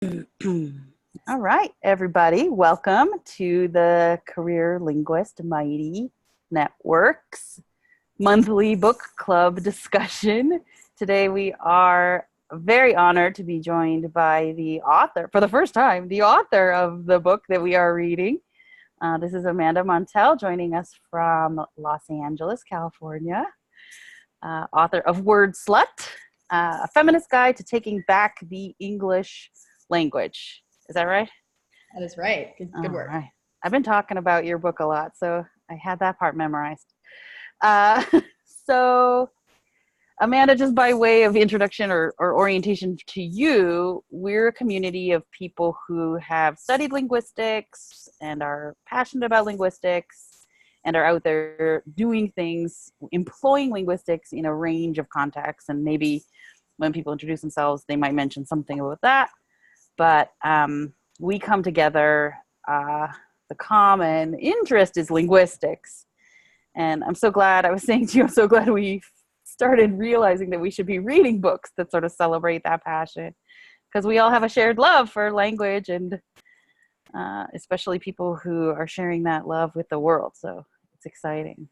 All right, everybody, welcome to the Career Linguist Mighty Network's monthly book club discussion. Today we are very honored to be joined by the author, for the first time, the author of the book that we are reading. This is Amanda Montel joining us from Los Angeles, California, author of Wordslut, a feminist guide to taking back the English language. Is that right? That is right. Good work. Right. I've been talking about your book a lot, so I had that part memorized. So, Amanda, just by way of introduction or orientation to you, we're a community of people who have studied linguistics and are passionate about linguistics and are out there doing things, employing linguistics in a range of contexts. And maybe when people introduce themselves, they might mention something about that. But we come together, the common interest is linguistics. And I'm so glad, I was saying to you, I'm so glad we started realizing that we should be reading books that sort of celebrate that passion. Because we all have a shared love for language and especially people who are sharing that love with the world. So it's exciting.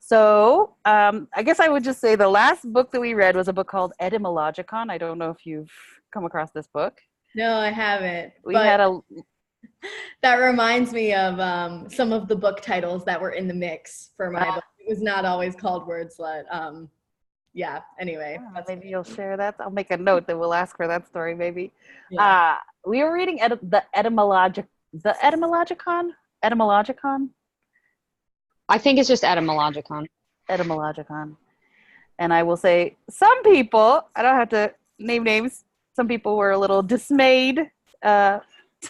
So I guess I would just say the last book that we read was a book called Etymologicon. I don't know if you've come across this book. No, I haven't. That reminds me of some of the book titles that were in the mix for my book. It was not always called Wordslut. Anyway. Maybe you'll share that. I'll make a note that we'll ask for that story, maybe. Yeah. We were reading the Etymologicon? Etymologicon? I think it's just Etymologicon. Etymologicon. And I will say some people, I don't have to name names, some people were a little dismayed to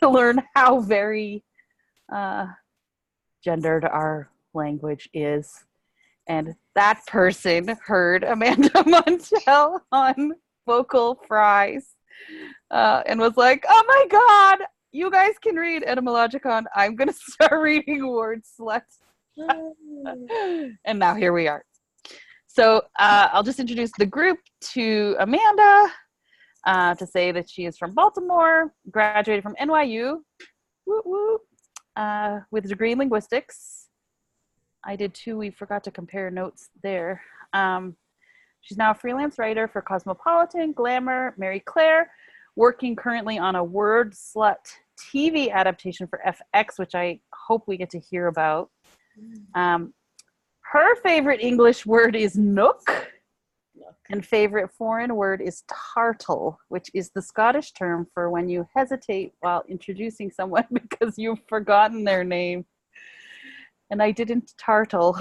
learn how very gendered our language is. And that person heard Amanda Montel on Vocal Fries and was like, oh my God, you guys can read Etymologicon. I'm going to start reading Wordslut. And now here we are. So I'll just introduce the group to Amanda. To say that she is from Baltimore, graduated from NYU, with a degree in linguistics. I did too. We forgot to compare notes there. She's now a freelance writer for Cosmopolitan, Glamour, Mary Claire, working currently on a Wordslut TV adaptation for FX, which I hope we get to hear about. Her favorite English word is nook. And favorite foreign word is tartle, which is the Scottish term for when you hesitate while introducing someone because you've forgotten their name. And I didn't tartle.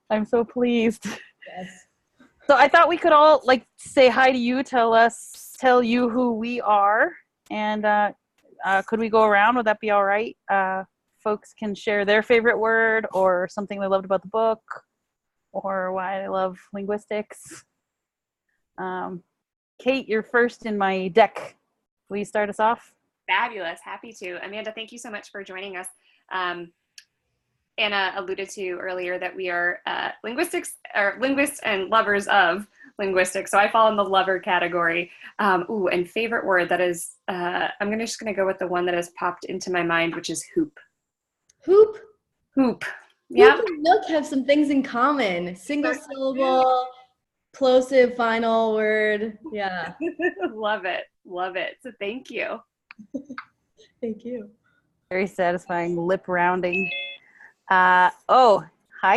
I'm so pleased. Yes. So I thought we could all say hi to you, tell you who we are. And could we go around? Would that be all right? Folks can share their favorite word or something they loved about the book, or why I love linguistics. Kate, you're first in my deck. Will you start us off? Fabulous. Happy to. Amanda, thank you so much for joining us. Anna alluded to earlier that we are linguists and lovers of linguistics. So I fall in the lover category. And favorite word, that is, I'm just going to go with the one that has popped into my mind, which is hoop. Hoop? Hoop. Yeah. Hoop and nook have some things in common. Single syllable, plosive final word. Yeah. Love it. So thank you. Thank you. Very satisfying lip rounding. Hi,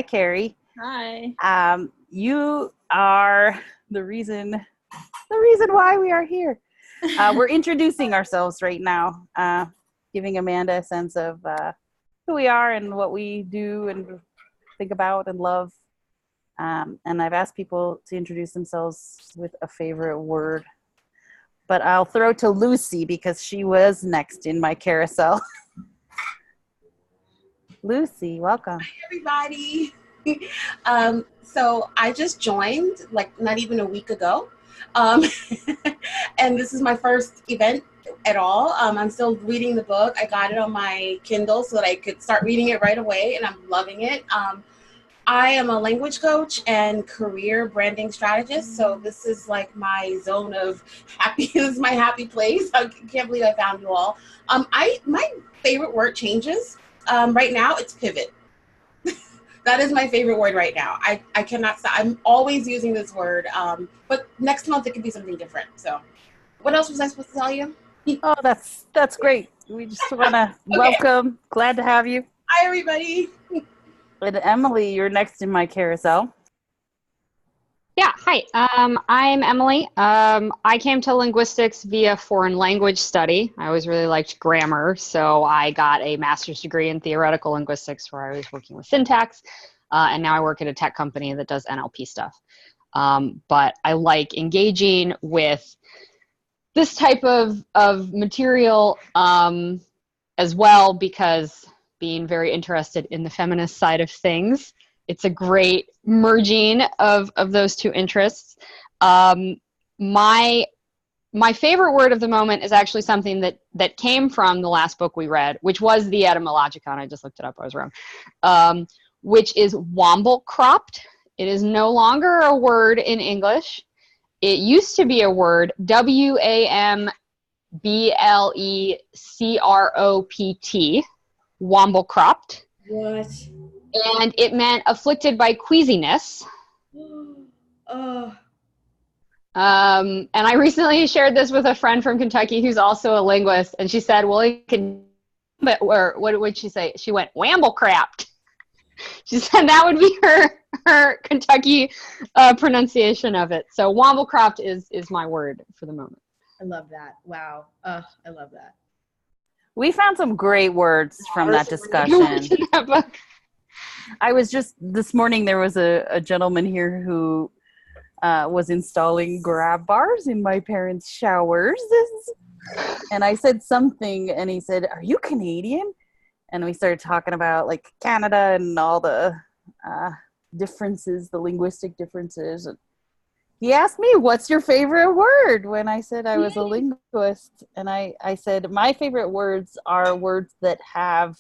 Carrie. Hi. You are the reason why we are here. We're introducing ourselves right now, giving Amanda a sense of who we are and what we do and think about and love. And I've asked people to introduce themselves with a favorite word. But I'll throw to Lucy because she was next in my carousel. Lucy, welcome. Hi, everybody. So I just joined not even a week ago. And this is my first event at all. I'm still reading the book. I got it on my Kindle so that I could start reading it right away, and I'm loving it. I am a language coach and career branding strategist. So this is like my zone of happy. This is my happy place. I can't believe I found you all. My favorite word changes. Right now, it's pivot. That is my favorite word right now. I cannot stop. I'm always using this word. But next month it could be something different. So, what else was I supposed to tell you? Oh, that's great. We just want to welcome. Glad to have you. Hi, everybody. And Emily, you're next in my carousel. Yeah, hi. I'm Emily. I came to linguistics via foreign language study. I always really liked grammar, so I got a master's degree in theoretical linguistics where I was working with syntax, and now I work at a tech company that does NLP stuff. But I like engaging with this type of material as well, because being very interested in the feminist side of things, it's a great merging of those two interests. My favorite word of the moment is actually something that came from the last book we read, which was the etymologicon. I just looked it up. I was wrong. Which is wamblecropped. It is no longer a word in English. It used to be a word, WAMBLECROPT, wamblecropped. What? And it meant afflicted by queasiness. Oh. And I recently shared this with a friend from Kentucky who's also a linguist, and she said, well, it can, or what would she say? She went, wamblecrapped. She said that would be her Kentucky pronunciation of it. So wamblecropped is my word for the moment. I love that. Wow. I love that. We found some great words from that discussion. I was just, this morning there was a gentleman here who was installing grab bars in my parents' showers. And I said something and he said, "Are you Canadian?" And we started talking about like Canada and all the differences, the linguistic differences. And he asked me, "What's your favorite word?" When I said I was a linguist. And I said, my favorite words are words that have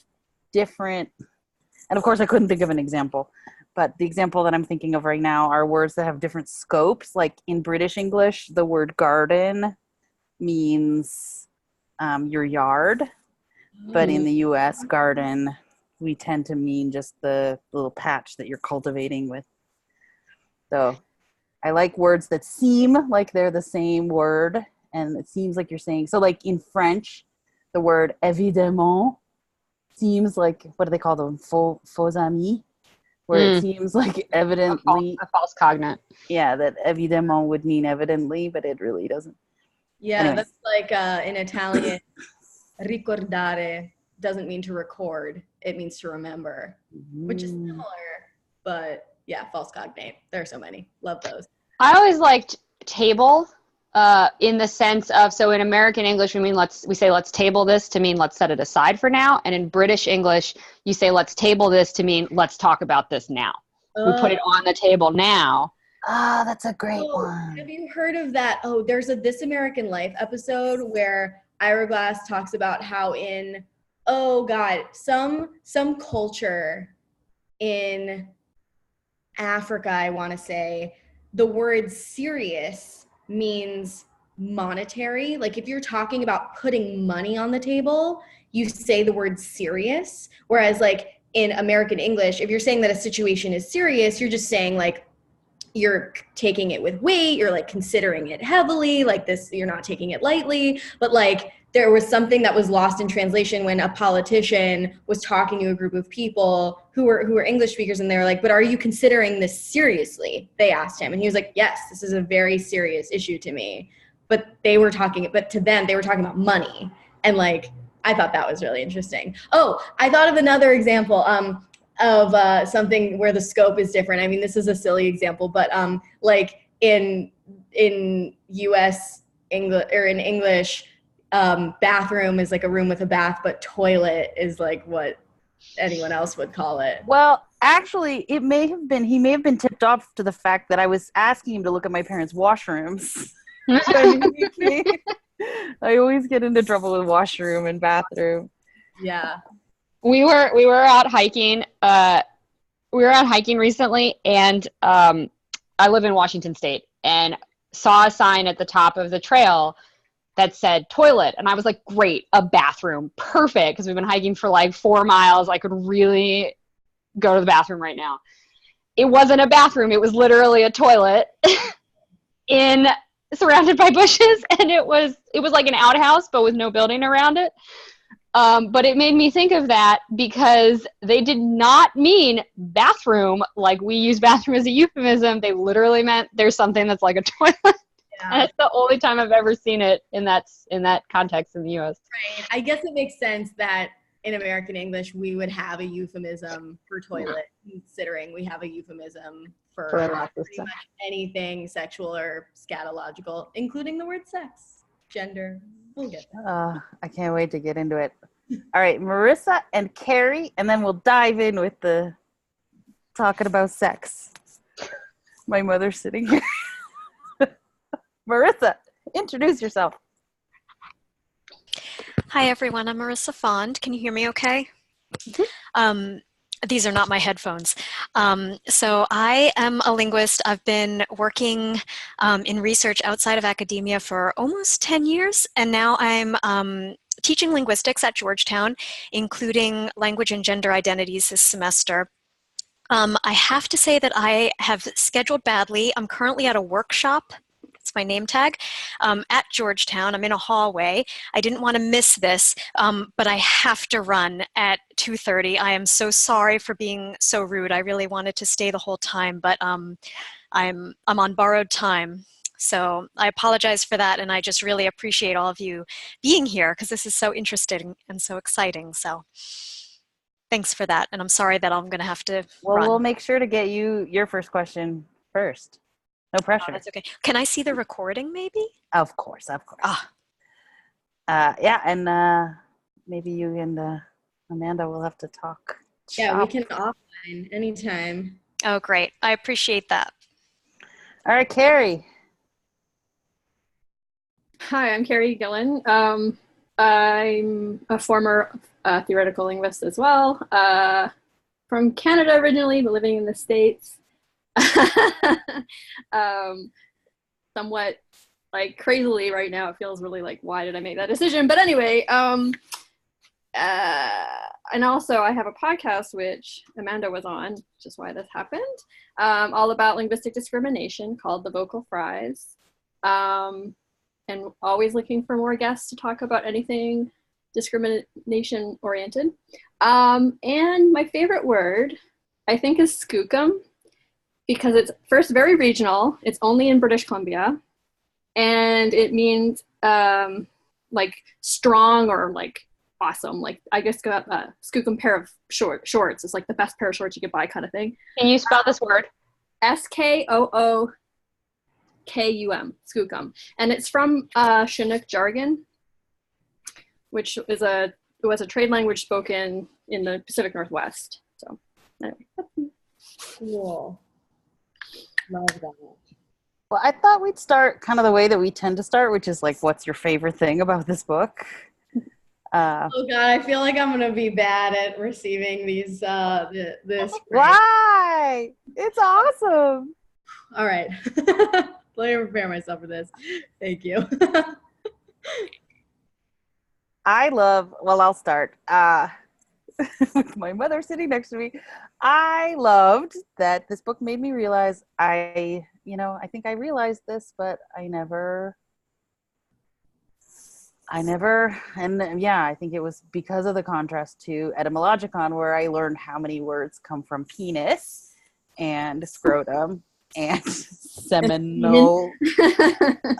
different, and of course I couldn't think of an example, but the example that I'm thinking of right now are words that have different scopes. Like in British English, the word garden means your yard. But in the US, garden, we tend to mean just the little patch that you're cultivating with. So I like words that seem like they're the same word, and it seems like you're saying, so like in French, the word évidemment seems like, what do they call them? Faux amis, where it seems like evidently. A false cognate. Yeah, that évidemment would mean evidently, but it really doesn't. Yeah, Anyways. that's like in Italian, ricordare doesn't mean to record. It means to remember, which is similar, but yeah, false cognate. There are so many. Love those. I always liked table in the sense of, so in American English, we say let's table this to mean let's set it aside for now. And in British English, you say let's table this to mean let's talk about this now. We put it on the table now. Ah, that's a great one. Have you heard of that? Oh, there's a This American Life episode where Ira Glass talks about how in, oh God, some culture in Africa, I want to say, the word serious means monetary. Like if you're talking about putting money on the table, you say the word serious. Whereas like in American English, if you're saying that a situation is serious, you're just saying like, you're taking it with weight, you're like considering it heavily, like this, you're not taking it lightly. But like there was something that was lost in translation when a politician was talking to a group of people who were English speakers, and they were like, "But are you considering this seriously?" They asked him, and he was like, "Yes, this is a very serious issue to me." But to them, they were talking about money. And like, I thought that was really interesting. Oh, I thought of another example. Of something where the scope is different. I mean, this is a silly example, but like in U.S. English or in English, bathroom is like a room with a bath, but toilet is like what anyone else would call it. Well, actually, he may have been tipped off to the fact that I was asking him to look at my parents' washrooms. I always get into trouble with washroom and bathroom. Yeah. We were out hiking we were out hiking recently, and I live in Washington State, and saw a sign at the top of the trail that said toilet. And I was like, great, a bathroom. Perfect, because we've been hiking for like 4 miles. I could really go to the bathroom right now. It wasn't a bathroom. It was literally a toilet surrounded by bushes. And it was like an outhouse, but with no building around it. But it made me think of that because they did not mean bathroom like we use bathroom as a euphemism. They literally meant there's something that's like a toilet. Yeah. And it's the only time I've ever seen it in that context in the U.S. Right. I guess it makes sense that in American English we would have a euphemism for toilet, considering we have a euphemism for pretty much anything sexual or scatological, including the word sex, gender. We'll get there. I can't wait to get into it. All right, Marissa and Carrie, and then we'll dive in with the talking about sex. My mother's sitting here. Marissa, introduce yourself. Hi, everyone. I'm Marissa Fond. Can you hear me okay? Mm-hmm. These are not my headphones. So I am a linguist. I've been working in research outside of academia for almost 10 years, and now I'm teaching linguistics at Georgetown, including language and gender identities this semester. I have to say that I have scheduled badly. I'm currently at a workshop. It's my name tag, at Georgetown. I'm in a hallway. I didn't want to miss this, but I have to run at 2:30. I am so sorry for being so rude. I really wanted to stay the whole time, but I'm on borrowed time. So I apologize for that, and I just really appreciate all of you being here because this is so interesting and so exciting. So thanks for that, and I'm sorry that I'm going to have to run. We'll make sure to get you your first question first. No pressure. Oh, that's okay. Can I see the recording, maybe? Of course. Yeah, and maybe you and Amanda will have to talk. Yeah, we can offline anytime. Oh, great. I appreciate that. All right, Carrie. Hi, I'm Carrie Gillen. I'm a former theoretical linguist as well. From Canada originally, but living in the States. Somewhat like crazily right now, it feels really like, why did I make that decision? But anyway, and also I have a podcast which Amanda was on, which is why this happened, all about linguistic discrimination, called The Vocal Fries, and always looking for more guests to talk about anything discrimination oriented. And my favorite word, I think, is skookum, because it's first very regional. It's only in British Columbia, and it means like strong or like awesome. Like, I guess skookum pair of shorts. It's like the best pair of shorts you could buy, kind of thing. Can you spell this word? Skookum, skookum, and it's from Chinook jargon, which was a trade language spoken in the Pacific Northwest. So anyway. Cool. Love that. Well, I thought we'd start kind of the way that we tend to start, which is like, what's your favorite thing about this book? Oh God, I feel like I'm gonna be bad at receiving these. This. Why? It's awesome. All right. Let me prepare myself for this. Thank you. I'll start. With my mother sitting next to me, I loved that this book made me realize I think I realized this, but I never, and yeah, I think it was because of the contrast to Etymologicon, where I learned how many words come from penis and scrotum and seminal.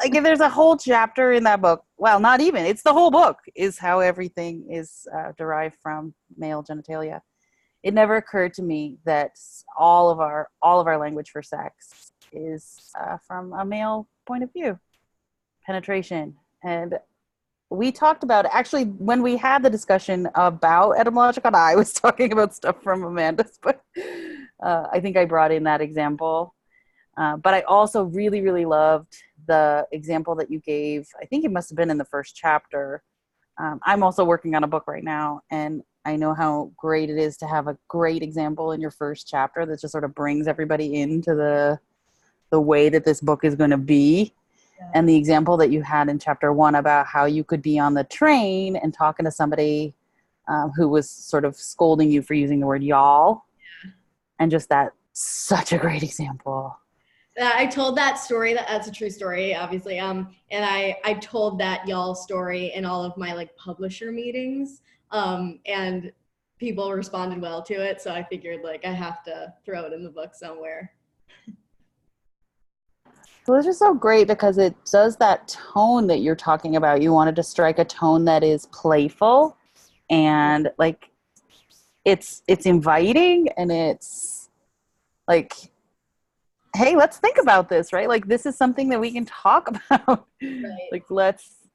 Like, there's a whole chapter in that book. Well, not even. It's the whole book is how everything is derived from male genitalia. It never occurred to me that all of our language for sex is from a male point of view. Penetration. And we talked about, actually, when we had the discussion about Etymologicon, I was talking about stuff from Amanda's, but I think I brought in that example. But I also really, really loved the example that you gave. I think it must have been in the first chapter. I'm also working on a book right now, and I know how great it is to have a great example in your first chapter that just sort of brings everybody into the way that this book is going to be. Yeah. And the example that you had in chapter 1 about how you could be on the train and talking to somebody who was sort of scolding you for using the word y'all. Yeah. And just that, such a great example. I told that story, that's a true story, obviously. And I told that y'all story in all of my like publisher meetings. And people responded well to it. So I figured like I have to throw it in the book somewhere. Well, it's just so great because it does that tone that you're talking about. You wanted to strike a tone that is playful and like it's inviting, and it's like, hey, let's think about this, right? Like this is something that we can talk about. Right. Like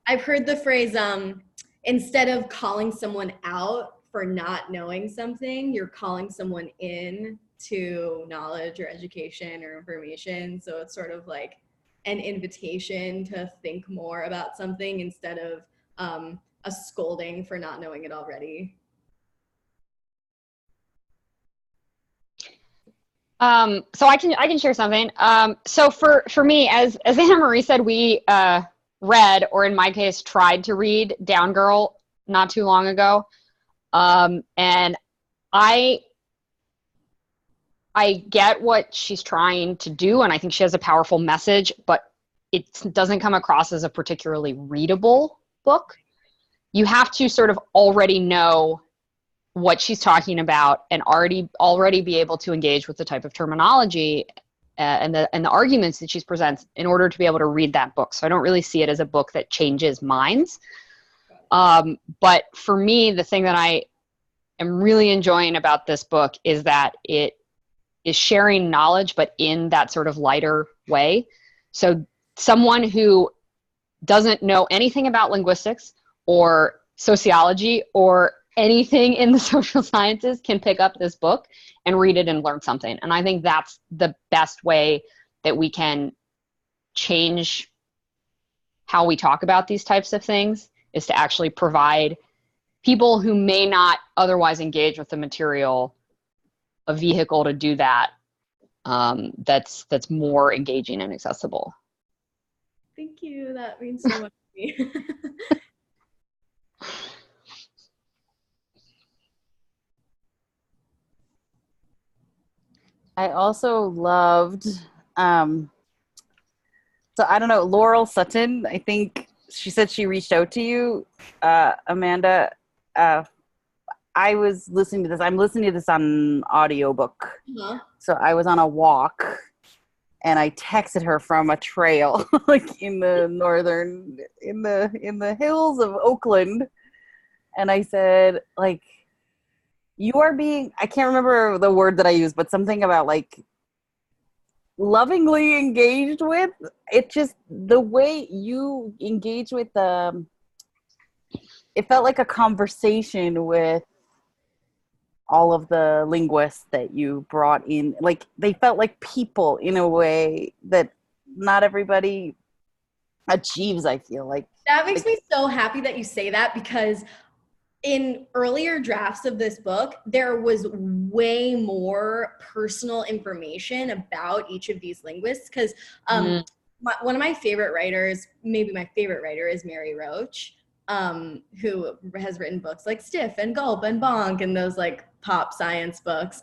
I've heard the phrase, instead of calling someone out for not knowing something, you're calling someone in to knowledge or education or information. So it's sort of like an invitation to think more about something instead of a scolding for not knowing it already. So I can share something. So for me, as Anna Marie said, we read, or in my case, tried to read Down Girl not too long ago. And I get what she's trying to do, and I think she has a powerful message, but it doesn't come across as a particularly readable book. You have to sort of already know what she's talking about and already be able to engage with the type of terminology and the arguments that she presents in order to be able to read that book. So I don't really see it as a book that changes minds. But for me, the thing that I am really enjoying about this book is that it is sharing knowledge, but in that sort of lighter way. So someone who doesn't know anything about linguistics or sociology or anything in the social sciences can pick up this book and read it and learn something. And I think that's the best way that we can change how we talk about these types of things, is to actually provide people who may not otherwise engage with the material a vehicle to do that, that's more engaging and accessible. Thank you. That means so much to me. I also loved, so I don't know, Laurel Sutton, I think she said she reached out to you, Amanda. I was listening to this. I'm listening to this on audiobook. Uh-huh. So I was on a walk and I texted her from a trail, like in the northern, in the hills of Oakland. And I said, like, you are being, I can't remember the word that I used, but something about like lovingly engaged with. It just, the way you engage with it felt like a conversation with all of the linguists that you brought in. Like they felt like people in a way that not everybody achieves, I feel like. That makes me so happy that you say that, because in earlier drafts of this book, there was way more personal information about each of these linguists. Because one of my favorite writers, maybe my favorite writer, is Mary Roach, who has written books like Stiff and Gulp and Bonk and those like pop science books.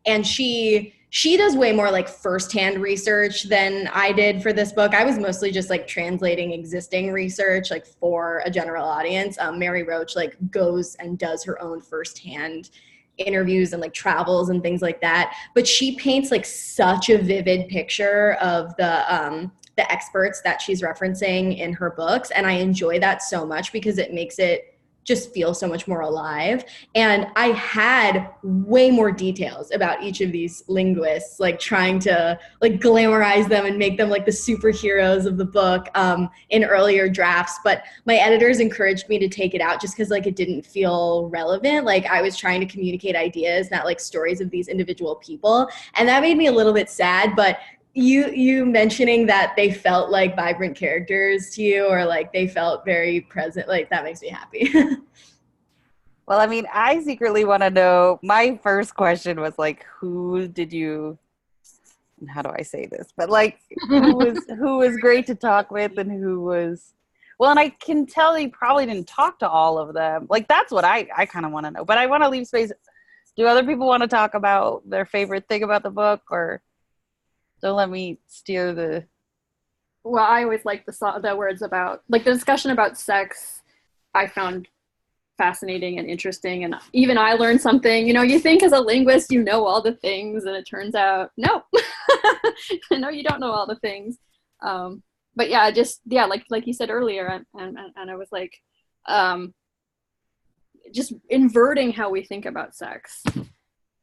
And she does way more like firsthand research than I did for this book. I was mostly just like translating existing research like for a general audience. Mary Roach like goes and does her own firsthand interviews and like travels and things like that. But she paints like such a vivid picture of the experts that she's referencing in her books. And I enjoy that so much because it makes it just feel so much more alive. And I had way more details about each of these linguists, like trying to like glamorize them and make them like the superheroes of the book in earlier drafts. But my editors encouraged me to take it out just because like it didn't feel relevant. Like I was trying to communicate ideas, not like stories of these individual people. And that made me a little bit sad, but you mentioning that they felt like vibrant characters to you, or like they felt very present, like that makes me happy. Well, I mean, I secretly want to know. My first question was like, who did you? How do I say this? But like, who was great to talk with, and who was? Well, and I can tell you probably didn't talk to all of them. Like, that's what I kind of want to know. But I want to leave space. Do other people want to talk about their favorite thing about the book, or don't let me steer the? Well, I always like the words about, like, the discussion about sex. I found fascinating and interesting, and even I learned something. You know, you think as a linguist you know all the things, and it turns out no. No, you don't know all the things. But yeah, like you said earlier, and I was like, just inverting how we think about sex.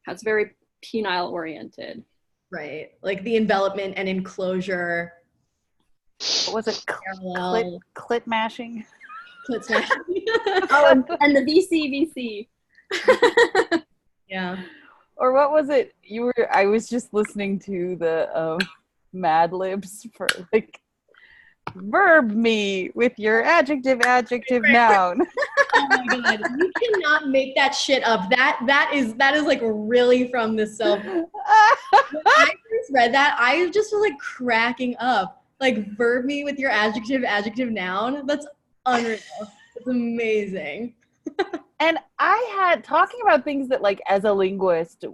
That's very penile oriented. Right. Like the envelopment and enclosure. What was it? Clit mashing. Clit smashing. Oh, and the VC. Yeah. Or what was it? I was just listening to the Mad Libs for like verb me with your adjective noun. Oh my god, you cannot make that shit up. That is like really from the self. When I first read that, I just was like cracking up. Like verb me with your adjective noun. That's unreal. It's amazing. And I had talking about things that, like, as a linguist,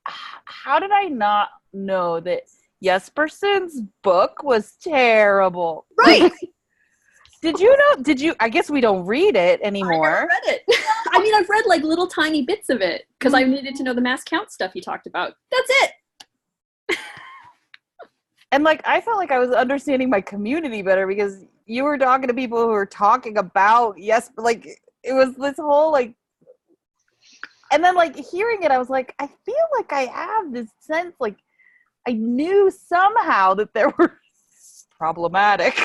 how did I not know that Jesperson's book was terrible? Right. Did you, I guess we don't read it anymore. I never read it. I mean, I've read like little tiny bits of it because I needed to know the mass count stuff he talked about. That's it. And like, I felt like I was understanding my community better because you were talking to people who were talking about, like, it was this whole, like, and then, like, hearing it, I was like, I feel like I have this sense, like, I knew somehow that there were problematic.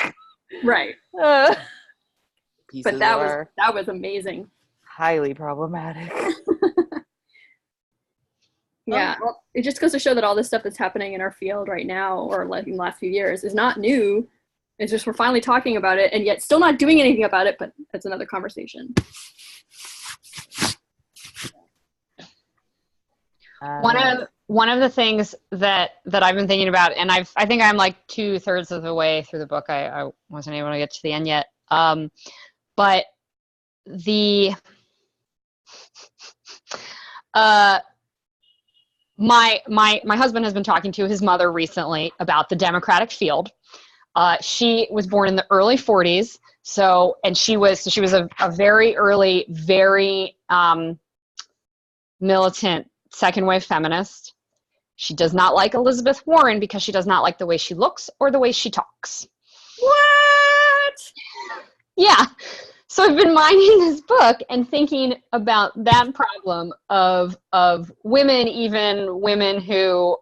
Right. But that was amazing. Highly problematic. Yeah, well, it just goes to show that all this stuff that's happening in our field right now, or like in the last few years, is not new. It's just we're finally talking about it, and yet still not doing anything about it. But that's another conversation. One of the things that I've been thinking about, and I think I'm like 2/3 of the way through the book. I wasn't able to get to the end yet. But my husband has been talking to his mother recently about the Democratic field. She was born in the early 40s, and she was a very early, very militant second wave feminist. She does not like Elizabeth Warren because she does not like the way she looks or the way she talks. What? Yeah. So I've been minding this book and thinking about that problem of women, even women who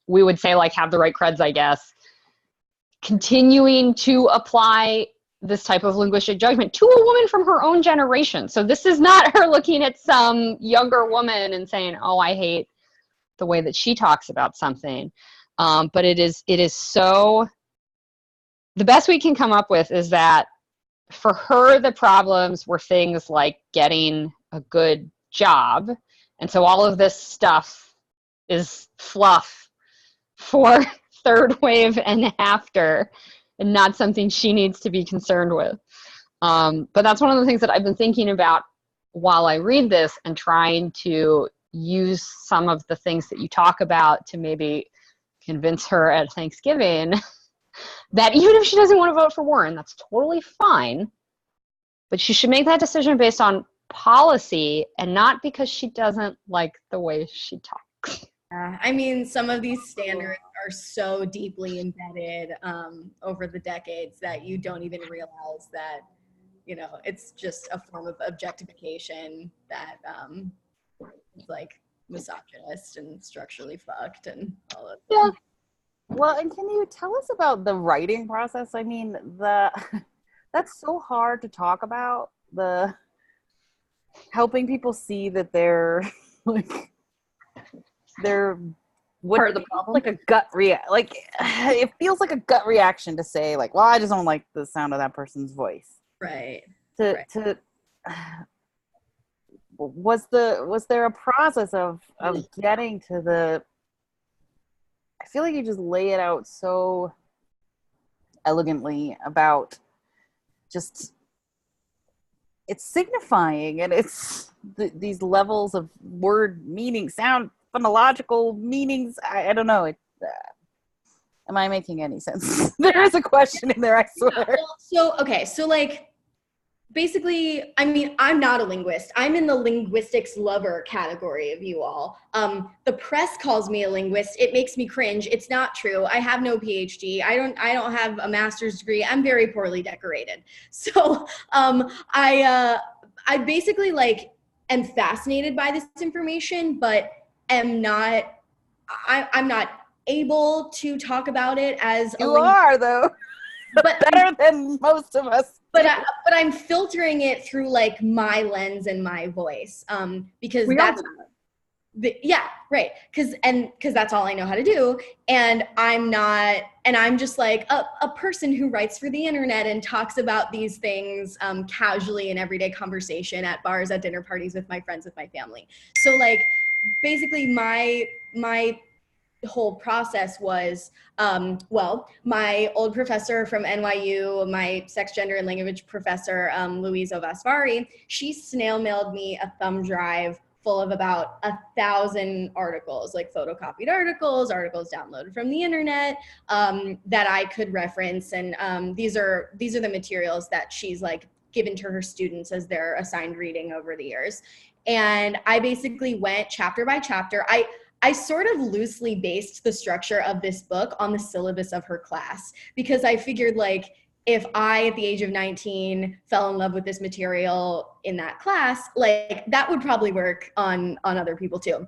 we would say like have the right creds, I guess, continuing to apply this type of linguistic judgment to a woman from her own generation. So this is not her looking at some younger woman and saying, oh, I hate the way that she talks about something. But it is so, the best we can come up with is that for her, the problems were things like getting a good job. And so all of this stuff is fluff for third wave and after, and not something she needs to be concerned with. But that's one of the things that I've been thinking about while I read this, and trying to use some of the things that you talk about to maybe convince her at Thanksgiving that even if she doesn't want to vote for Warren, that's totally fine. But she should make that decision based on policy and not because she doesn't like the way she talks. I mean, some of these standards are so deeply embedded over the decades that you don't even realize that, you know, it's just a form of objectification that is like misogynist and structurally fucked and all of that. Yeah. Well, and can you tell us about the writing process? I mean, that's so hard to talk about, the helping people see that they're like, they're Part of the problem. like a gut like it feels like a gut reaction to say like, well, I just don't like the sound of that person's voice. Right. was there a process of getting to the, I feel like you just lay it out so elegantly about just, it's signifying, and it's these levels of word meaning, sound, phonological meanings. I don't know. Am I making any sense? There is a question in there, I swear. So like, basically, I mean, I'm not a linguist. I'm in the linguistics lover category of you all. The press calls me a linguist. It makes me cringe. It's not true. I have no PhD. I don't have a master's degree. I'm very poorly decorated. So I basically like am fascinated by this information, but I'm not able to talk about it as you are though. But better than most of us. But I'm filtering it through like my lens and my voice, because yeah, right. Because that's all I know how to do, and I'm just like a person who writes for the internet and talks about these things casually in everyday conversation at bars, at dinner parties, with my friends, with my family. So like, basically, my whole process was, my old professor from NYU, my sex, gender, and language professor, Louise Ovasvari, she snail mailed me a thumb drive full of about 1,000 articles, like photocopied articles downloaded from the internet, that I could reference. And these are the materials that she's like given to her students as their assigned reading over the years. And I basically went chapter by chapter. I sort of loosely based the structure of this book on the syllabus of her class, because I figured like, if I, at the age of 19, fell in love with this material in that class, like that would probably work on other people too.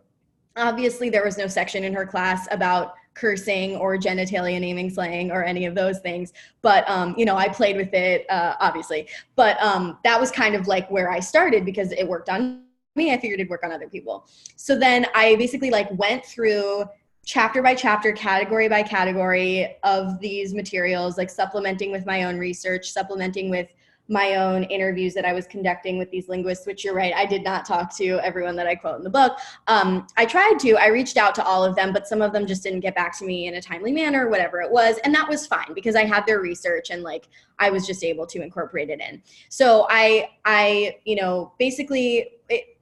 Obviously, there was no section in her class about cursing or genitalia naming slang or any of those things, but I played with it, obviously. But that was kind of like where I started, because it worked on me. I figured it'd work on other people. So then I basically like went through chapter by chapter, category by category of these materials, like supplementing with my own research, supplementing with my own interviews that I was conducting with these linguists, which you're right, I did not talk to everyone that I quote in the book. I reached out to all of them, but some of them just didn't get back to me in a timely manner, whatever it was. And that was fine, because I had their research and like, I was just able to incorporate it in. So I basically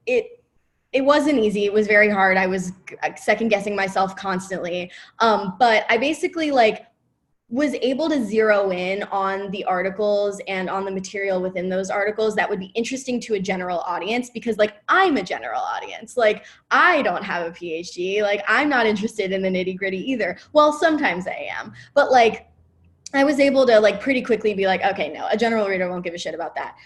it wasn't easy. It was very hard. I was second guessing myself constantly. But I basically like was able to zero in on the articles and on the material within those articles that would be interesting to a general audience, because like, I'm a general audience. Like, I don't have a PhD. Like, I'm not interested in the nitty gritty either. Well, sometimes I am, but like, I was able to like pretty quickly be like, okay, no, a general reader won't give a shit about that.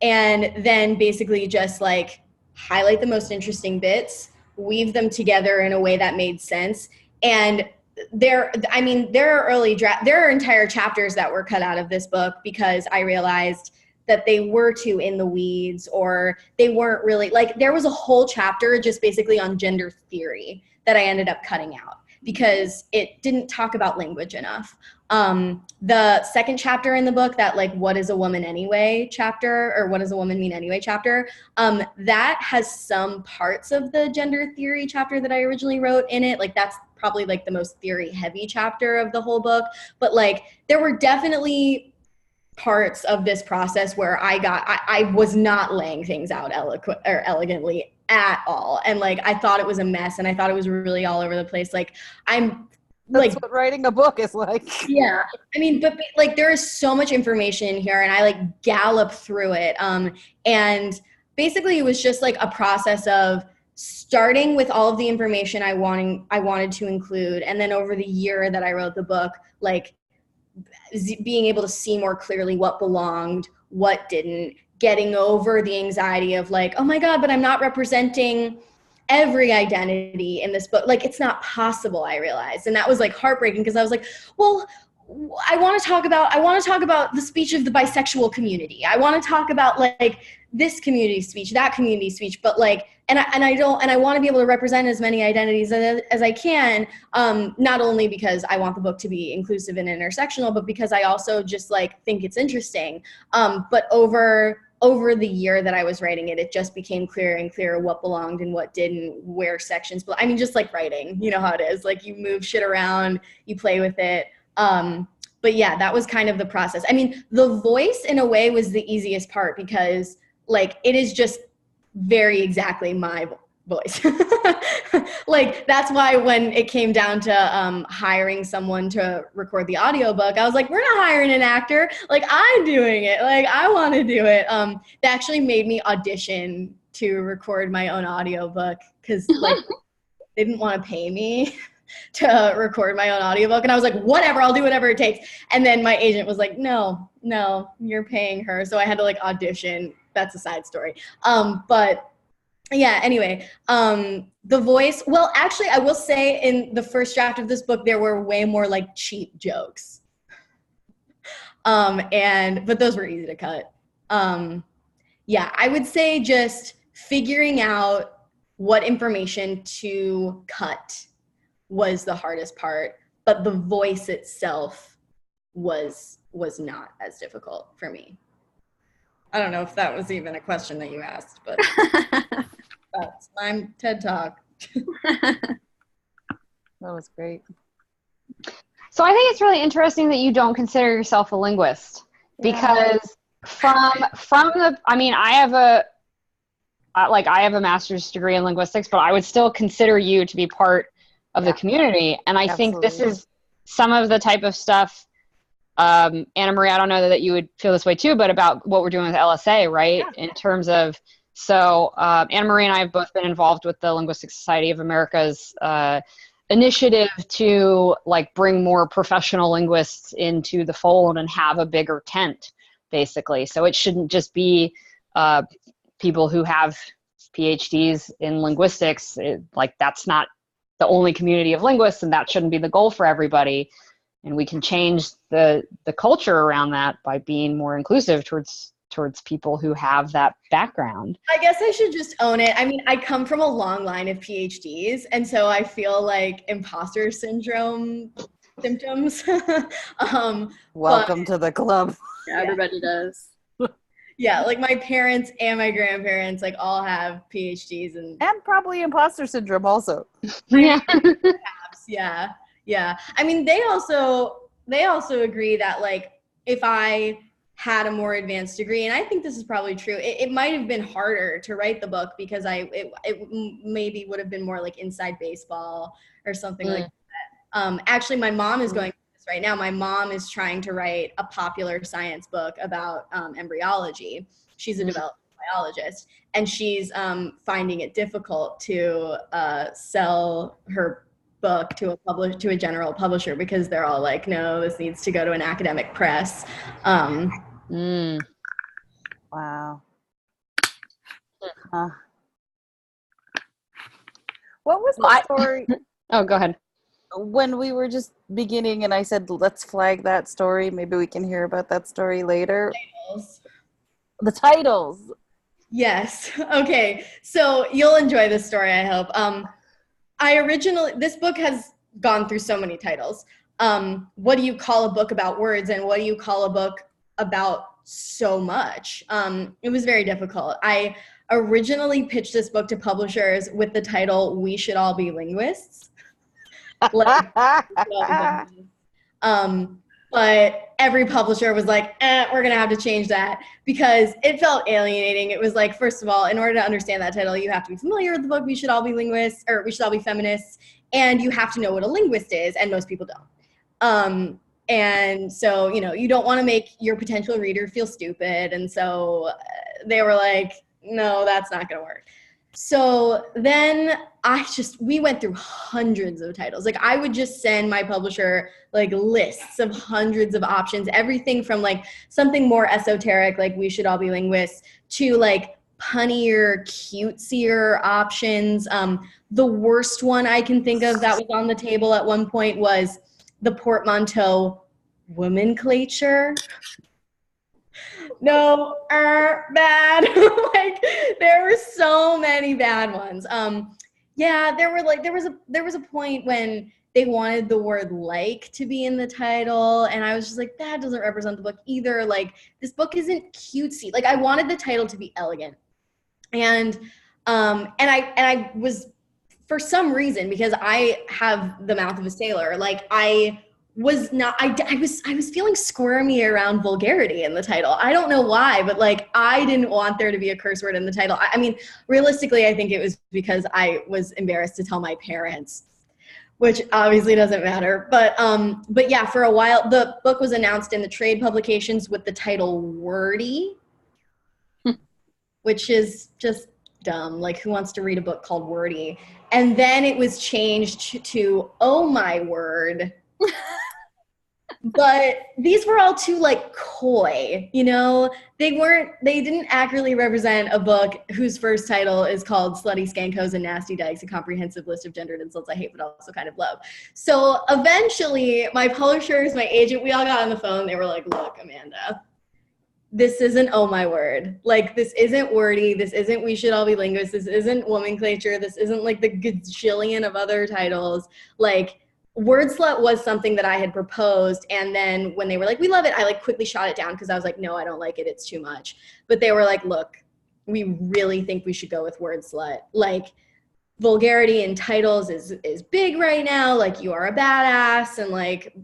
And then basically just like highlight the most interesting bits, weave them together in a way that made sense. And there are entire chapters that were cut out of this book because I realized that they were too in the weeds, or they weren't really like, there was a whole chapter just basically on gender theory that I ended up cutting out because it didn't talk about language enough. The second chapter in the book, that like, what is a woman anyway chapter, or what does a woman mean anyway chapter, that has some parts of the gender theory chapter that I originally wrote in it. Like, that's probably like the most theory heavy chapter of the whole book. But like, there were definitely parts of this process where I was not laying things out elegantly at all. And like, I thought it was a mess, and I thought it was really all over the place. Like, That's what writing a book is like. Yeah. I mean, but like, there is so much information in here, and I like gallop through it. And basically it was just like a process of starting with all of the information I wanted to include. And then over the year that I wrote the book, like being able to see more clearly what belonged, what didn't, getting over the anxiety of like, oh my God, but I'm not representing every identity in this book. Like, it's not possible, I realized. And that was like heartbreaking, because I was like, well, I want to talk about the speech of the bisexual community. I want to talk about like this community speech, that community speech, but like, and I want to be able to represent as many identities as I can, not only because I want the book to be inclusive and intersectional, but because I also just like think it's interesting. But over over the year that I was writing it, it just became clearer and clearer what belonged and what didn't, where sections. But I mean, just like writing, you know how it is. Like you move shit around, you play with it. But yeah, that was kind of the process. I mean, the voice in a way was the easiest part because like it is just very exactly my voice. Like that's why when it came down to hiring someone to record the audiobook, I was like, we're not hiring an actor, like I'm doing it, like I want to do it. They actually made me audition to record my own audiobook because like they didn't want to pay me to record my own audiobook, and I was like, whatever, I'll do whatever it takes. And then my agent was like, no, you're paying her. So I had to like audition. That's a side story. But yeah, anyway, the voice, well, actually, I will say in the first draft of this book, there were way more like cheap jokes. But those were easy to cut. Yeah, I would say just figuring out what information to cut was the hardest part, but the voice itself was not as difficult for me. I don't know if that was even a question that you asked, but that's my TED Talk. That was great. So I think it's really interesting that you don't consider yourself a linguist, because from the, I mean, I have a master's degree in linguistics, but I would still consider you to be part of the community. And I think this is some of the type of stuff, Anna Marie, I don't know that you would feel this way too, but about what we're doing with LSA, right? In terms of, so Anna Marie and I have both been involved with the Linguistic Society of America's initiative to like bring more professional linguists into the fold and have a bigger tent, basically. So it shouldn't just be people who have PhDs in linguistics. Like that's not the only community of linguists, and that shouldn't be the goal for everybody. And we can change the culture around that by being more inclusive towards people who have that background. I guess I should just own it. I mean, I come from a long line of PhDs, and so I feel like imposter syndrome symptoms. Welcome to the club. Yeah, everybody does. Yeah, like my parents and my grandparents like all have PhDs and probably imposter syndrome also. Yeah. Yeah. I mean, they also agree that like if I had a more advanced degree, and I think this is probably true, it might have been harder to write the book because it maybe would have been more like inside baseball or something like that. Actually, my mom is going through this right now. My mom is trying to write a popular science book about embryology. She's a developmental biologist, and she's finding it difficult to sell her book to a general publisher because they're all like, no, this needs to go to an academic press. Wow. What was the story? Oh, go ahead. When we were just beginning and I said, let's flag that story. Maybe we can hear about that story later. The titles. Yes. Okay. So you'll enjoy this story, I hope. This book has gone through so many titles. What do you call a book about words, and what do you call a book about so much? It was very difficult. I originally pitched this book to publishers with the title, We Should All Be Linguists. But every publisher was like, we're going to have to change that because it felt alienating. It was like, first of all, in order to understand that title, you have to be familiar with the book, We Should All Be Linguists, or We Should All Be Feminists, and you have to know what a linguist is, and most people don't. And so, you don't want to make your potential reader feel stupid. And so they were like, no, that's not going to work. So then we went through hundreds of titles. Like I would just send my publisher like lists of hundreds of options, everything from like something more esoteric, like We Should All Be Linguists, to like punnier, cutesier options. The worst one I can think of that was on the table at one point was the portmanteau womanclature. No, bad. Like there were so many bad ones. Yeah, there was a point when they wanted the word like to be in the title. And I was just like, that doesn't represent the book either. Like, this book isn't cutesy. Like, I wanted the title to be elegant. And I was, for some reason, because I have the mouth of a sailor, like I was feeling squirmy around vulgarity in the title. I don't know why, but like I didn't want there to be a curse word in the title. I mean, realistically, I think it was because I was embarrassed to tell my parents, which obviously doesn't matter. But yeah, for a while, the book was announced in the trade publications with the title Wordy, which is just dumb. Like, who wants to read a book called Wordy? And then it was changed to Oh My Word. But these were all too like coy, you know? They didn't accurately represent a book whose first title is called Slutty Skankos and Nasty Dykes, a comprehensive list of gendered insults I hate but also kind of love. So eventually my publishers, my agent, we all got on the phone. They were like, look, Amanda, this isn't Oh My Word. Like, this isn't Wordy. This isn't We Should All Be Linguists. This isn't Womanclature. This isn't like the gajillion of other titles. Like, Wordslut was something that I had proposed, and then when they were like, we love it, I like quickly shot it down because I was like, no, I don't like it, it's too much. But they were like, look, we really think we should go with Wordslut. Like, vulgarity in titles is big right now, like You Are a Badass, and like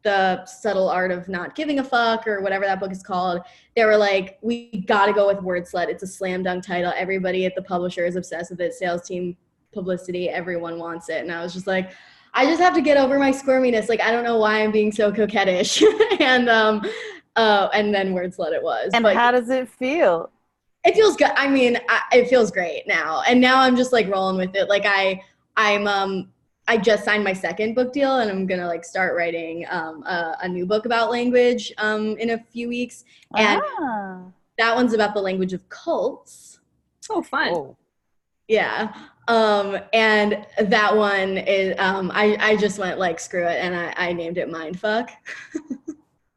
The Subtle Art of Not Giving a Fuck, or whatever that book is called. They were like, we gotta go with Wordslut. It's a slam dunk title. Everybody at the publisher is obsessed with it. Sales team, publicity, everyone wants it. And I was just like, I just have to get over my squirminess. Like, I don't know why I'm being so coquettish. And then Wordslut it was. And but how does it feel? It feels good. I mean, it feels great now. And now I'm just like rolling with it. Like I just signed my second book deal, and I'm gonna like start writing a new book about language in a few weeks. And that one's about the language of cults. Oh, fun. Oh. Yeah. And that one is, I just went like, screw it. And I named it Mindfuck.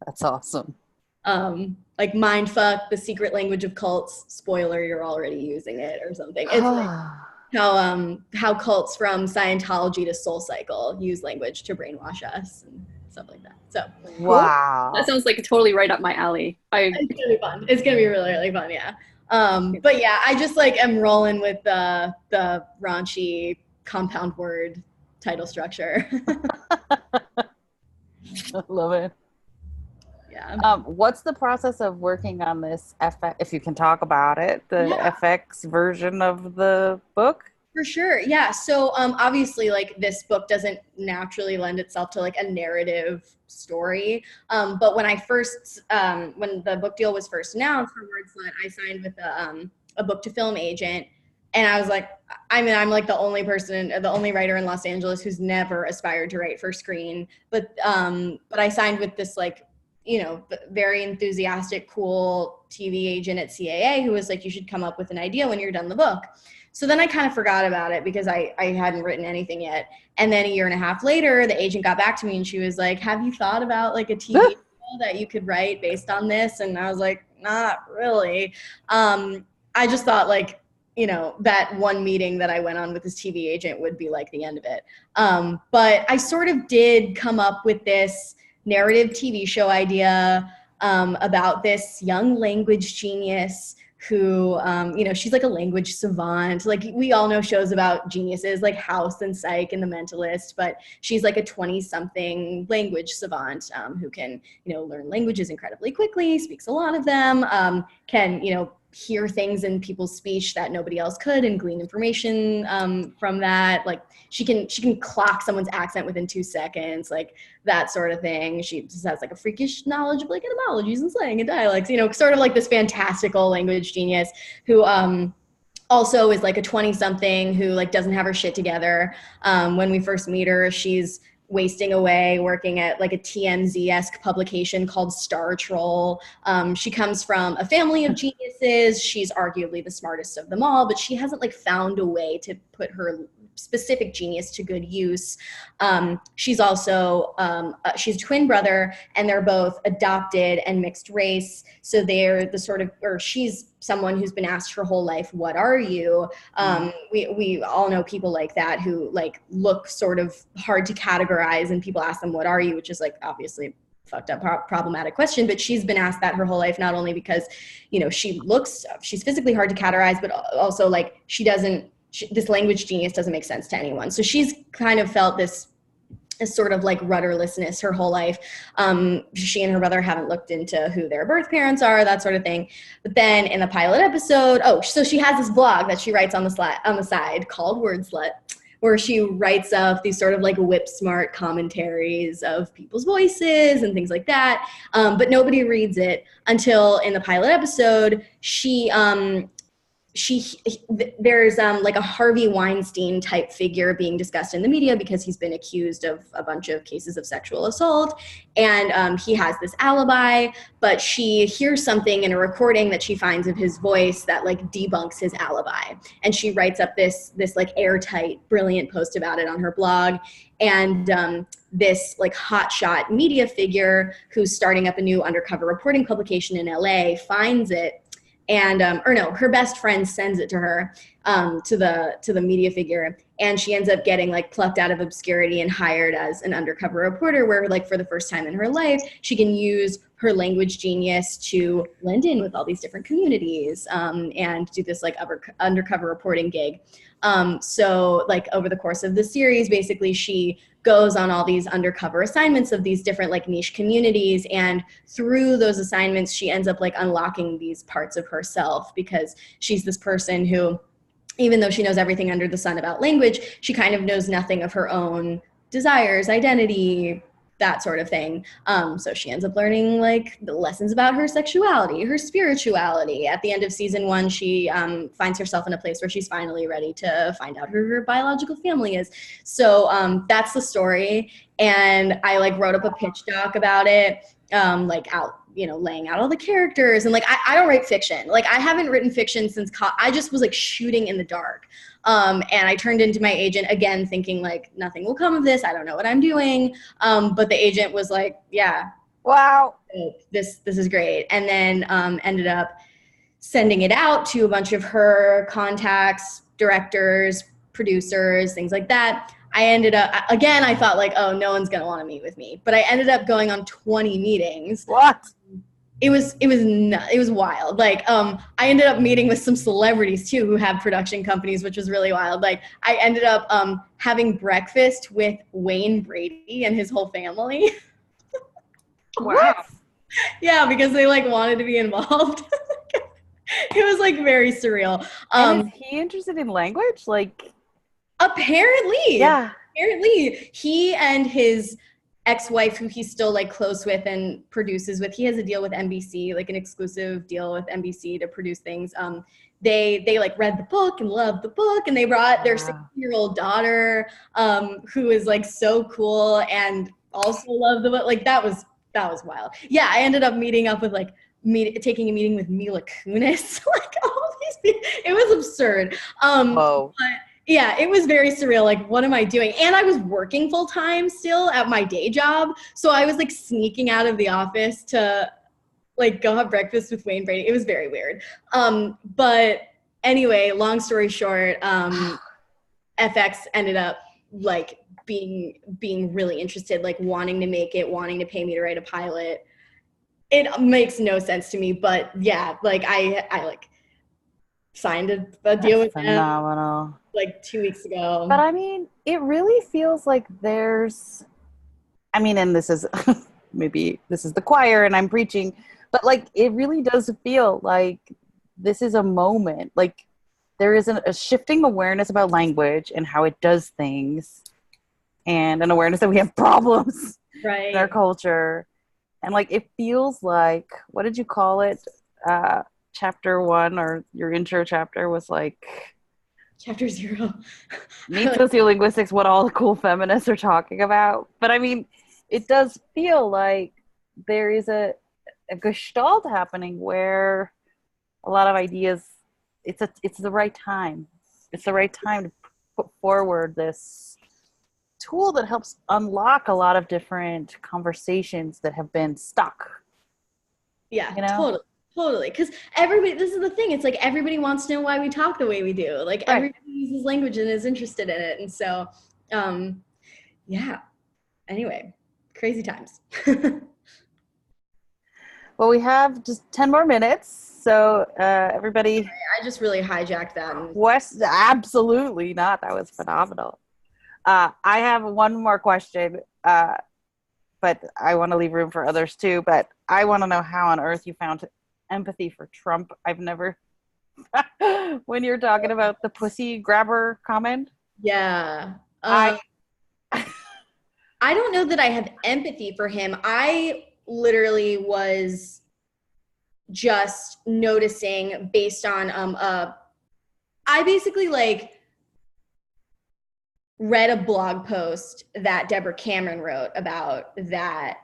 That's awesome. Like Mindfuck, the secret language of cults. Spoiler, you're already using it or something. It's like how cults from Scientology to Soul Cycle use language to brainwash us and stuff like that. So wow. That sounds like totally right up my alley. It's gonna be fun. It's gonna be really, really fun, yeah. But yeah, I just like am rolling with the raunchy compound word title structure. I love it. Yeah. What's the process of working on this FX, if you can talk about it, the FX version of the book? For sure. Yeah. So obviously, like, this book doesn't naturally lend itself to like a narrative story. But when when the book deal was first announced for Wordslut, I signed with a book to film agent. And I was like, I mean, I'm like the only writer in Los Angeles who's never aspired to write for screen. But I signed with this like, you know, very enthusiastic, cool TV agent at CAA who was like, you should come up with an idea when you're done the book. So then I kind of forgot about it because I hadn't written anything yet. And then a year and a half later, the agent got back to me and she was like, have you thought about like a TV show that you could write based on this? And I was like, not really. I just thought like, you know, that one meeting that I went on with this TV agent would be like the end of it. But I sort of did come up with this narrative TV show idea about this young language genius who, you know, she's like a language savant. Like, we all know shows about geniuses like House and Psych and The Mentalist, but she's like a 20-something language savant who can, you know, learn languages incredibly quickly, speaks a lot of them, can, you know, hear things in people's speech that nobody else could and glean information from that. Like, she can clock someone's accent within 2 seconds, like that sort of thing. She just has like a freakish knowledge of like etymologies and slang and dialects, you know, sort of like this fantastical language genius who also is like a 20-something who like doesn't have her shit together. When we first meet her, she's wasting away working at like a TMZ-esque publication called Star Troll. She comes from a family of geniuses. She's arguably the smartest of them all, but she hasn't like found a way to put her specific genius to good use. She's also, she's a twin brother, and they're both adopted and mixed race. So they're the sort of, or she's someone who's been asked her whole life, what are you? We all know people like that who like look sort of hard to categorize, and people ask them, what are you? Which is like obviously fucked up, problematic question, but she's been asked that her whole life, not only because, you know, she's physically hard to categorize, but also like this language genius doesn't make sense to anyone. So she's kind of felt this sort of like rudderlessness her whole life. She and her brother haven't looked into who their birth parents are, that sort of thing. But then in the pilot episode, so she has this blog that she writes on the side called Wordslut, where she writes up these sort of like whip smart commentaries of people's voices and things like that. But nobody reads it until in the pilot episode, there's like a Harvey Weinstein type figure being discussed in the media because he's been accused of a bunch of cases of sexual assault, and he has this alibi, but she hears something in a recording that she finds of his voice that like debunks his alibi, and she writes up this like airtight, brilliant post about it on her blog. And this like hotshot media figure who's starting up a new undercover reporting publication in LA finds it. And her best friend sends it to her, to the media figure, and she ends up getting like plucked out of obscurity and hired as an undercover reporter, where like for the first time in her life she can use her language genius to blend in with all these different communities, and do this like undercover reporting gig. So like over the course of the series, basically she goes on all these undercover assignments of these different like niche communities, and through those assignments she ends up like unlocking these parts of herself, because she's this person who, even though she knows everything under the sun about language, she kind of knows nothing of her own desires, identity, that sort of thing. So she ends up learning like the lessons about her sexuality, her spirituality. At the end of season 1, she finds herself in a place where she's finally ready to find out who her biological family is. So that's the story. And I like wrote up a pitch doc about it, laying out all the characters. And like, I don't write fiction. Like I haven't written fiction since I just was like shooting in the dark. And I turned into my agent again, thinking like nothing will come of this. I don't know what I'm doing. But the agent was like, yeah, wow, this is great. And then ended up sending it out to a bunch of her contacts, directors, producers, things like that. I ended up, again, I thought like, oh, no one's going to want to meet with me. But I ended up going on 20 meetings. What? It was wild. Like, I ended up meeting with some celebrities too who have production companies, which was really wild. Like, I ended up having breakfast with Wayne Brady and his whole family. Wow. Yeah, because they like wanted to be involved. It was like very surreal. And is he interested in language? Like, apparently. Yeah. Apparently, he and his ex-wife, who he's still like close with and produces with, he has a deal with NBC, like an exclusive deal with NBC to produce things. They like read the book and loved the book, and they brought their 6-year-old daughter, who is like so cool and also loved the book. Like that was wild. Yeah, I ended up meeting up with like taking a meeting with Mila Kunis. Like all these people. It was absurd. whoa. But yeah, it was very surreal. Like, what am I doing? And I was working full time still at my day job. So I was like sneaking out of the office to like go have breakfast with Wayne Brady. It was very weird. But anyway, long story short, FX ended up like being really interested, like wanting to make it, wanting to pay me to write a pilot. It makes no sense to me, but yeah, like I like signed a deal with them Phenomenal. like 2 weeks ago. But I mean, it really feels like there's, I mean, and this is maybe this is the choir and I'm preaching, but like it really does feel like this is a moment. Like there is a shifting awareness about language and how it does things, and an awareness that we have problems in our culture. And like it feels like, what did you call it? Chapter 1, or your intro chapter was like Chapter 0. Meet sociolinguistics, what all the cool feminists are talking about. But I mean, it does feel like there is a gestalt happening where a lot of ideas, it's the right time. It's the right time to put forward this tool that helps unlock a lot of different conversations that have been stuck. Yeah, You know? Totally. Because everybody, this is the thing. It's like everybody wants to know why we talk the way we do. Like Right. everybody uses language and is interested in it. And so, yeah. Anyway, crazy times. Well, we have just 10 more minutes. So everybody. I just really hijacked that. Absolutely not. That was phenomenal. I have one more question, but I want to leave room for others too. But I want to know how on earth you found empathy for Trump. I've never, when you're talking about the pussy grabber comment. Yeah. I don't know that I have empathy for him. I literally was just noticing based on I basically like read a blog post that Deborah Cameron wrote about that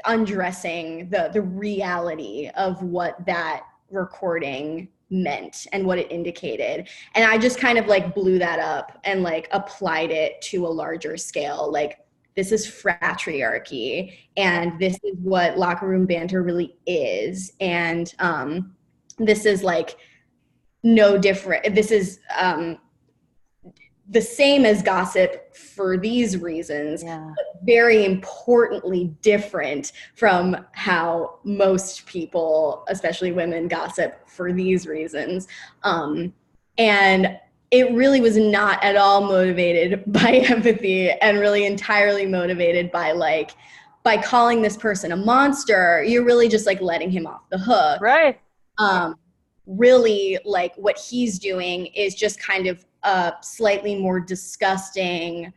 undressing the reality of what that recording meant and what it indicated. And I just kind of like blew that up and like applied it to a larger scale. Like, this is fratriarchy, and this is what locker room banter really is. And this is like no different. This is the same as gossip for these reasons, but very importantly different from how most people, especially women, gossip for these reasons. And it really was not at all motivated by empathy, and really entirely motivated by calling this person a monster. You're really just like letting him off the hook. Right. Really, like, what he's doing is just kind of a slightly more disgusting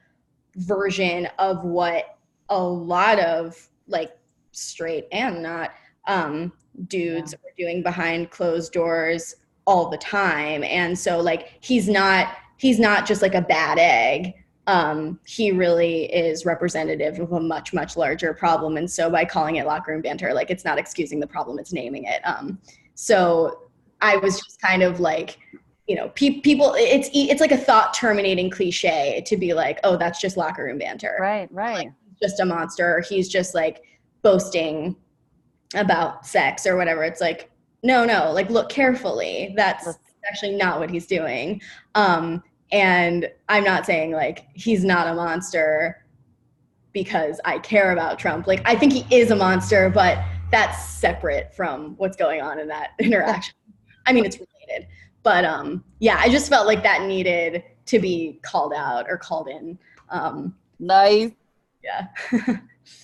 version of what a lot of like straight and not dudes are doing behind closed doors all the time. And so like he's not just like a bad egg. He really is representative of a much, much larger problem. And so by calling it locker room banter, like, it's not excusing the problem, it's naming it. So I was just kind of like, you know, people, it's like a thought terminating cliche to be like, oh, that's just locker room banter. Right. Like, he's just a monster. He's just like boasting about sex or whatever. It's like, no, like, look carefully. That's actually not what he's doing. And I'm not saying like he's not a monster because I care about Trump. Like, I think he is a monster, but that's separate from what's going on in that interaction. I mean, it's related, but yeah, I just felt like that needed to be called out or called in. Nice. Yeah.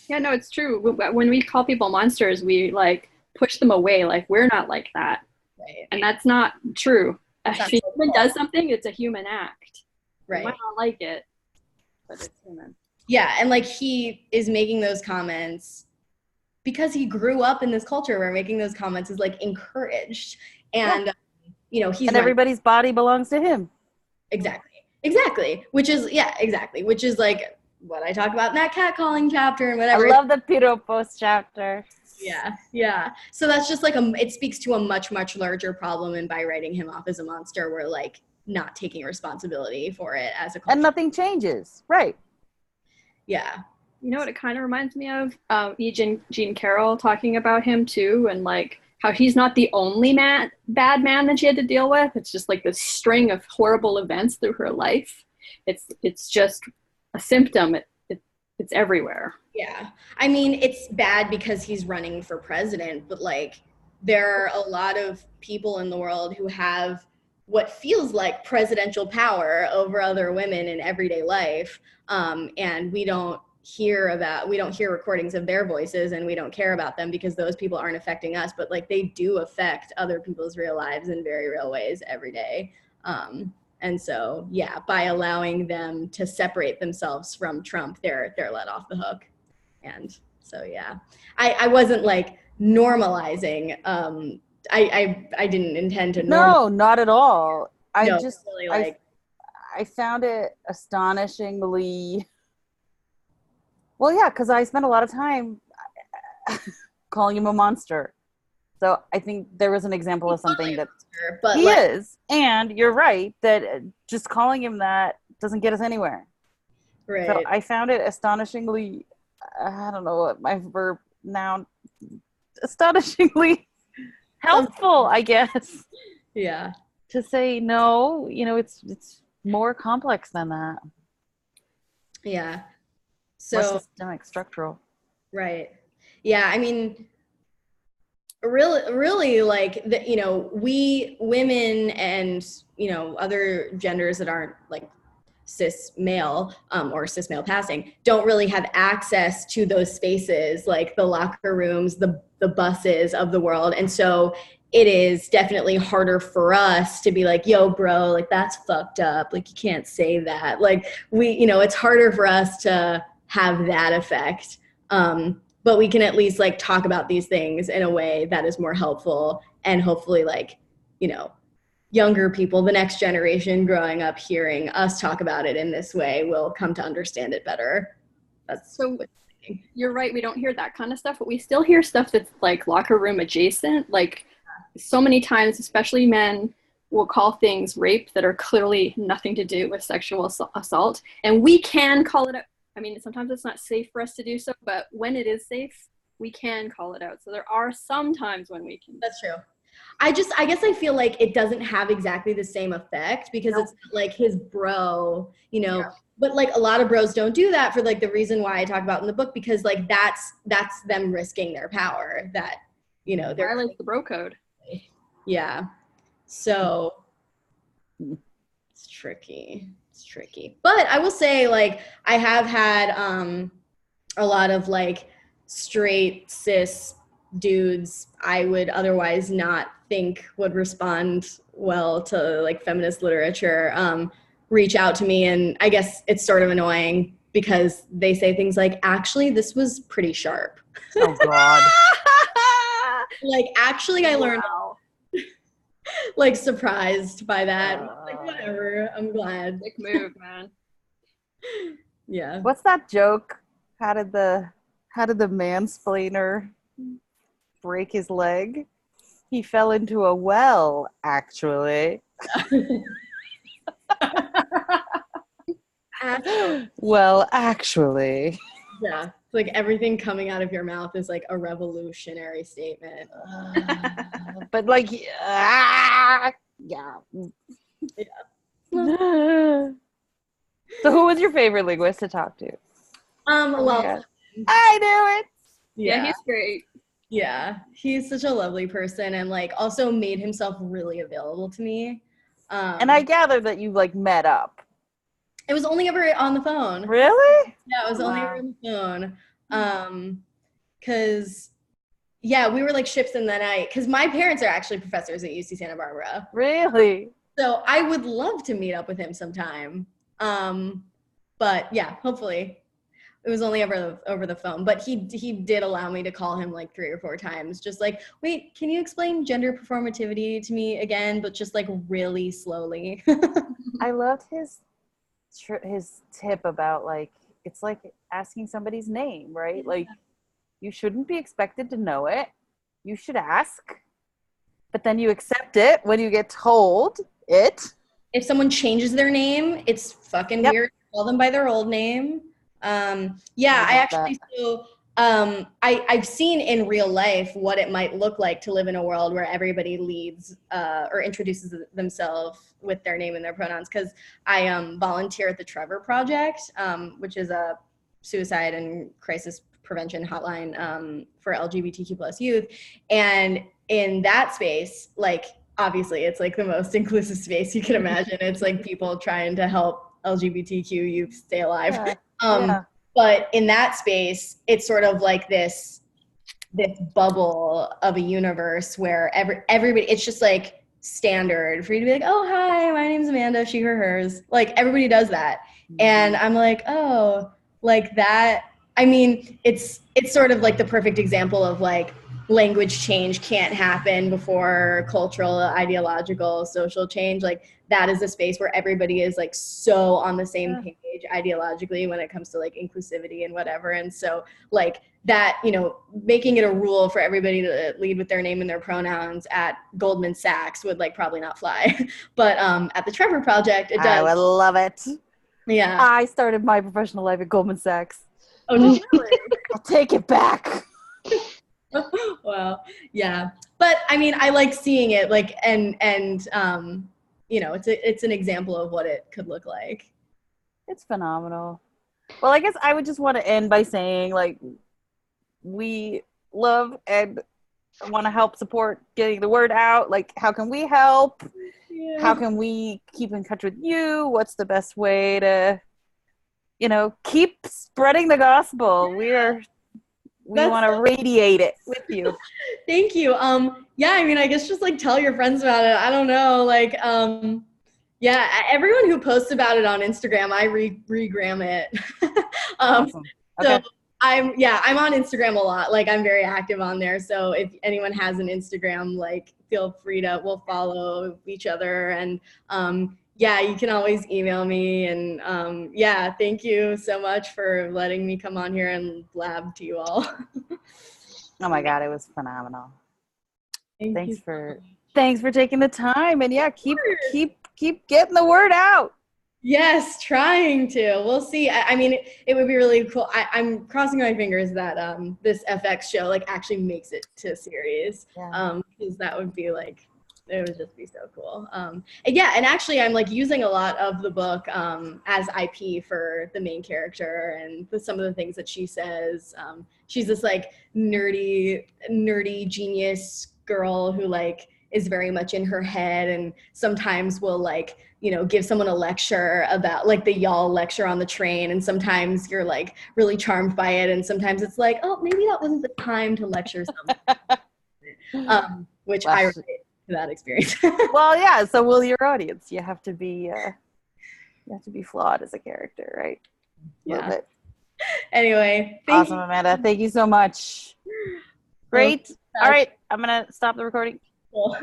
Yeah, no, it's true. When we call people monsters, we like push them away. Like, we're not like that. Right. And that's not true. If That's a human does something, it's a human act. Right. You might not like it, but it's human. Yeah, and like he is making those comments because he grew up in this culture where making those comments is like encouraged. And you know, he's everybody's body belongs to him. Exactly. Which is like what I talk about in that catcalling chapter and whatever. I love the piropos chapter. Yeah. So that's just like it speaks to a much, much larger problem. And by writing him off as a monster, we're like not taking responsibility for it as a culture. And nothing changes. Right. Yeah. You know what it kind of reminds me of? Jean Carroll talking about him too, and like how he's not the only bad man that she had to deal with. It's just like this string of horrible events through her life. It's just a symptom. It's everywhere. Yeah. I mean, it's bad because he's running for president, but like there are a lot of people in the world who have what feels like presidential power over other women in everyday life. And we don't hear recordings of their voices, and we don't care about them because those people aren't affecting us, but like they do affect other people's real lives in very real ways every day. And so, yeah, by allowing them to separate themselves from Trump, they're let off the hook. And so, yeah, I wasn't like normalizing. I didn't intend to. No, not at all. I found it astonishingly. Well, yeah, because I spent a lot of time calling him a monster. So I think there was an example of something that but he like, is, and you're right that just calling him that doesn't get us anywhere. right. So I found it astonishingly, I don't know what my verb noun, astonishingly helpful, I guess, Yeah. to say no. You know, it's more complex than that. Yeah. More So, systemic, structural. right. Yeah. I mean, really like the, you know, we women and, you know, other genders that aren't like cis male or cis male passing don't really have access to those spaces, like the locker rooms, the buses of the world. And so it is definitely harder for us to be like, yo, bro, like that's fucked up. Like you can't say that. Like we, you know, it's harder for us to have that effect. But we can at least like talk about these things in a way that is more helpful, and hopefully like, you know, younger people, the next generation growing up hearing us talk about it in this way will come to understand it better. That's so you're right, we don't hear that kind of stuff, but we still hear stuff that's like locker room adjacent. Like so many times, especially men will call things rape that are clearly nothing to do with sexual assault, and we can call it out. I mean, sometimes it's not safe for us to do so, but when it is safe, we can call it out. So there are some times when we can. That's true. I guess I feel like it doesn't have exactly the same effect because it's like his bro, you know, but like a lot of bros don't do that for like the reason why I talk about in the book, because like that's them risking their power, that, you know, they're violates the bro code. Yeah. So it's tricky. But I will say, like, I have had a lot of like straight cis dudes I would otherwise not think would respond well to like feminist literature reach out to me, and I guess it's sort of annoying because they say things like, actually this was pretty sharp. Oh God. Like, actually I learned like surprised by that. Like, whatever, I'm glad. Big move, man. Yeah. What's that joke? How did the mansplainer break his leg? He fell into a well, actually. Well, actually. Yeah. Like everything coming out of your mouth is like a revolutionary statement. But like, yeah. So who was your favorite linguist to talk to? Well, Yeah. I knew it. Yeah, he's great. Yeah, he's such a lovely person, and like also made himself really available to me. And I gather that you like met up. It was only ever on the phone. Really? Yeah, it was only ever on the phone. Cause yeah, we were like ships in the night. Cause my parents are actually professors at UC Santa Barbara. Really? So I would love to meet up with him sometime. But yeah, hopefully. It was only ever over the phone, but he did allow me to call him like 3 or 4 times. Just like, wait, can you explain gender performativity to me again? But just like really slowly. I loved his tip about like, it's like asking somebody's name, right? Like, you shouldn't be expected to know it. You should ask, but then you accept it when you get told it. If someone changes their name, it's fucking weird to call them by their old name. I've seen in real life what it might look like to live in a world where everybody leads or introduces themselves with their name and their pronouns, because I volunteer at the Trevor Project, which is a suicide and crisis prevention hotline for LGBTQ plus youth. And in that space, like, obviously it's like the most inclusive space you can imagine. It's like people trying to help LGBTQ youth stay alive. But in that space, it's sort of like this bubble of a universe where everybody, it's just like standard for you to be like, oh, hi, my name's Amanda, she, her, hers. Like everybody does that. And I'm like, oh, like that. I mean, it's sort of like the perfect example of like language change can't happen before cultural, ideological, social change. Like that is a space where everybody is like so on the same page ideologically when it comes to like inclusivity and whatever. And so like that, you know, making it a rule for everybody to lead with their name and their pronouns at Goldman Sachs would like probably not fly. But at the Trevor Project, it does. I would love it. Yeah. I started my professional life at Goldman Sachs. Oh, did you really? I'll take it back. Wow. Yeah. But I mean, I like seeing it like, and you know, it's an example of what it could look like. It's phenomenal. Well, I guess I would just want to end by saying like, we love and want to help support getting the word out. Like, how can we help? Yeah. How can we keep in touch with you? What's the best way to, you know, keep spreading the gospel? We want to radiate it with you. Thank you. Yeah, I mean, I guess just like tell your friends about it. I don't know. Like, yeah, everyone who posts about it on Instagram, I regram it. Awesome. Okay. So I'm on Instagram a lot. Like I'm very active on there. So if anyone has an Instagram, like feel free to, we'll follow each other. And yeah, you can always email me. And yeah, thank you so much for letting me come on here and blab to you all. Oh my God, it was phenomenal. Thanks for taking the time. And yeah, keep getting the word out. Yes, trying to. We'll see. I mean, it would be really cool. I'm crossing my fingers that this FX show like actually makes it to series. Yeah. Because that would be like, it would just be so cool. And yeah, and actually I'm like using a lot of the book as IP for the main character and some of the things that she says. She's this like nerdy genius girl who like is very much in her head and sometimes will like, you know, give someone a lecture about like the y'all lecture on the train. And sometimes you're like really charmed by it. And sometimes it's like, oh, maybe that wasn't the time to lecture someone. Which I relate to that experience. Well, yeah. So will your audience. You have to be flawed as a character, right? Yeah. Anyway. Awesome, Amanda. Thank you so much. Great. All right. I'm going to stop the recording. Cool.